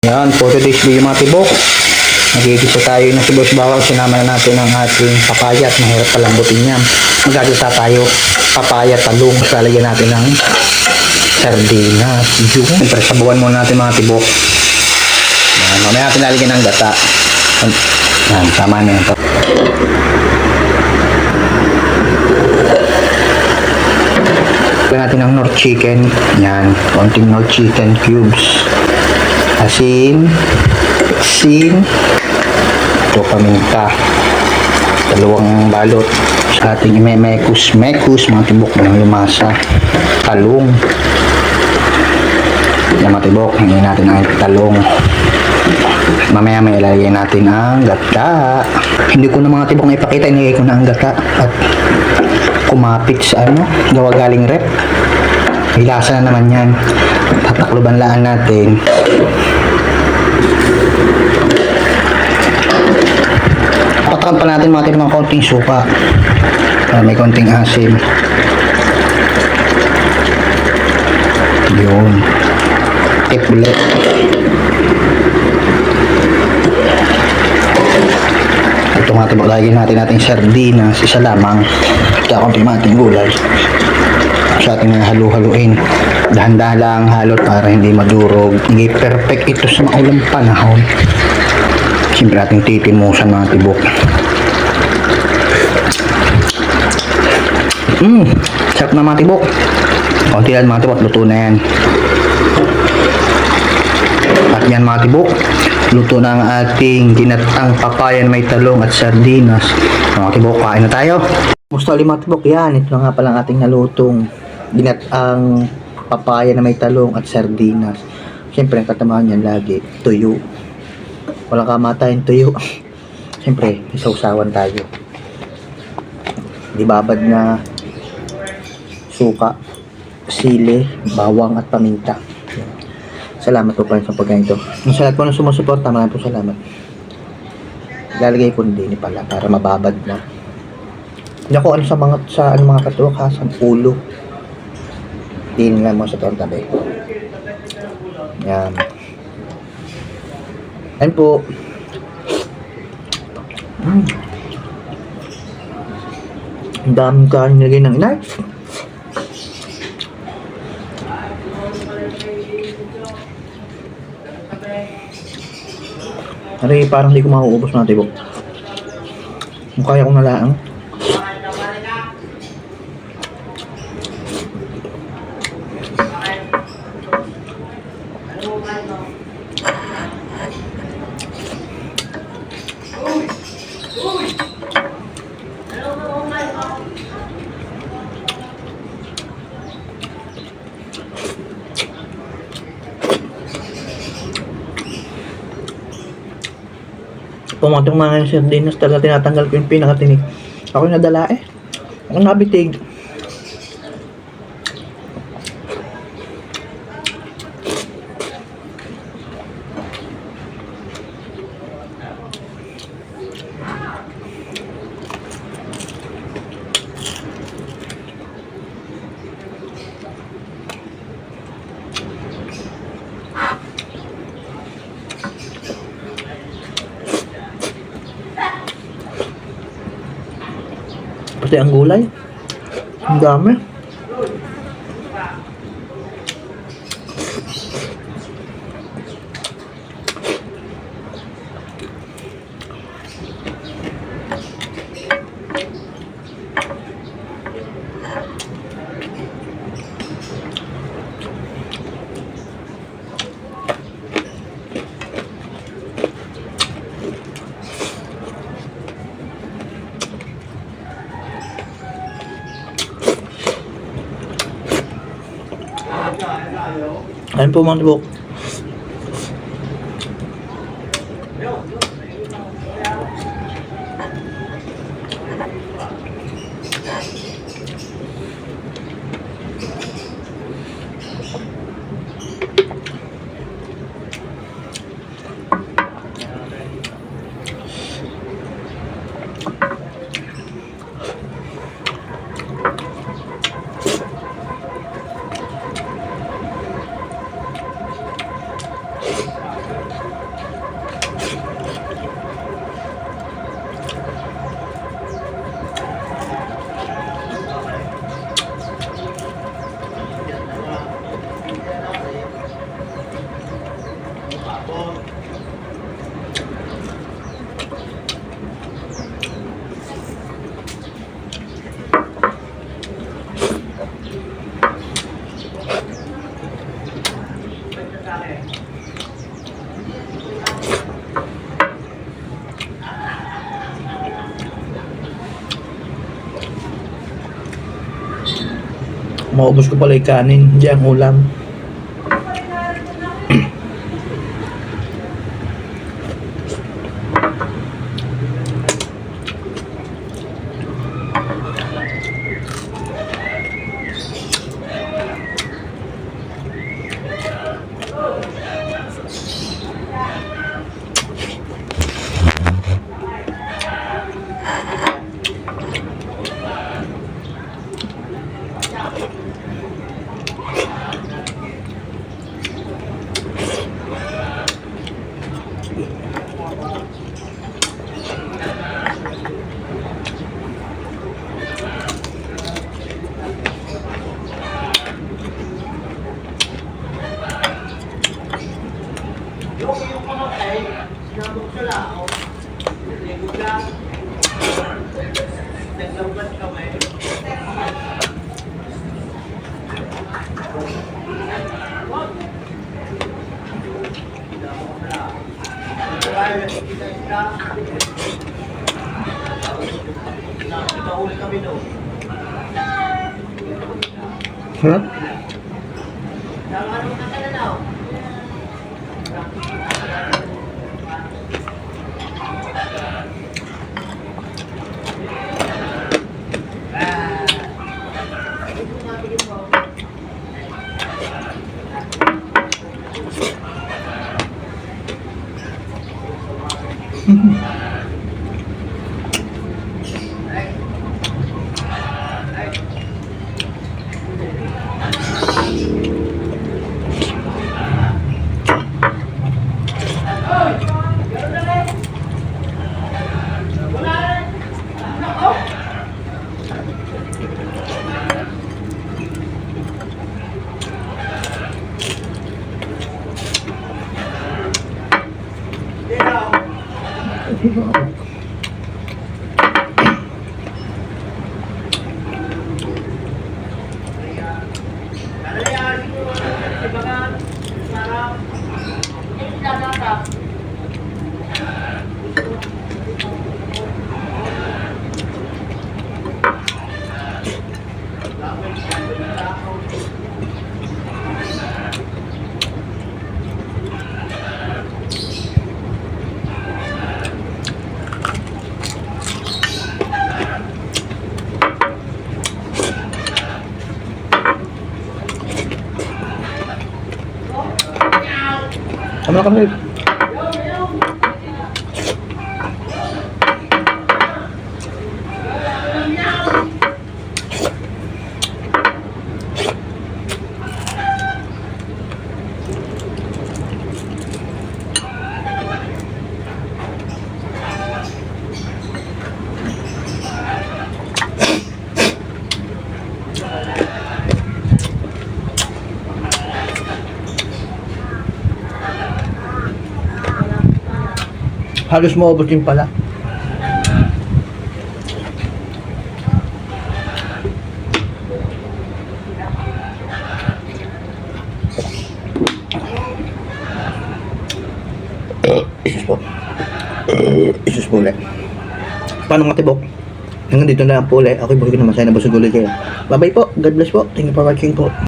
Yan, for today's video mga tibok, nagigisa tayo ng sibuyas bawang. Sinama na natin ang ating papaya at mahirap palambutin yan. Magagisa tayo papaya, talong, lalagyan natin ng sardinas. Yun, siyempre sabawan muna natin mga tibok. Yan, mamaya natin lalagyan ng gata. Yan, tama na yan. Lagyan natin ng Knorr chicken. Yan, konting Knorr chicken cubes. Asin, ito paminta, dalawang balot sa ating mekus, mga tibok ng lumasa, talong. Yan mga tibok, hingin natin ang talong. Mamaya may ilalagay natin ang gata. Hindi ko na mga tibok na ipakita, inigay ko na ang gata at kumapit sa gawa galing rep. May lasa na naman yan. Tatakloban laan natin. Patakan pa natin mga ng konting suka. May konting asin. Yun. Tip ulit. Ito mga tibok, lagyan natin sardinas. Isa lamang. Ito konting mating gulay. Sa ating halu-haluin. Dahan-dahan lang halot para hindi madurog. Hindi perfect ito sa maulang panahon. Siyempre ating titimusan mga tibok. Sarap na mga tibok. Konti lang mga tibok, luto na yan. At yan mga tibok, luto na ang ating ginatang papaya na may talong at sardinas. Mga tibok, kain na tayo. Gusto ulit mga tibok, yan. Ito na nga palang ating nalutong ginatang papaya na may talong at sardinas. Siyempre ang katamahan yan lagi, tuyo. Walang kamatayan tuyo. Siyempre, isausawan tayo. Di babad na suka, sili, bawang at paminta. Salamat po sa pagkain ito. Sa lahat po ng sumusuporta, maraming po salamat. Lalagay ko din pala para mababad na. Hindi ako sa mga katuwak ha, sa ulo. Din lang mo sa tabi. Yan. Ayan po. Ang daming kanin nilagay ng inay. Ari, parang hindi ko mauubos mga tibok. Kung kaya ko nalaang. Pumatong mga yung sardinas, talaga tinatanggal ko yung pinakatinig. Ako yung nadala eh. Ako nabitig. Pati ang gulay. Ang dami. Ayan po mga tibok. Maubos ko pala yung kanin, hindi ang ulam. Sarap. Ano kami? Halos maubos din pala. Isus po. Isus po ulit. Paano mga tibok? Hanggang dito na lang po ulit. Ako busog naman. Sana busog ulit kayo. Bye bye po. God bless po. Thank you for watching po.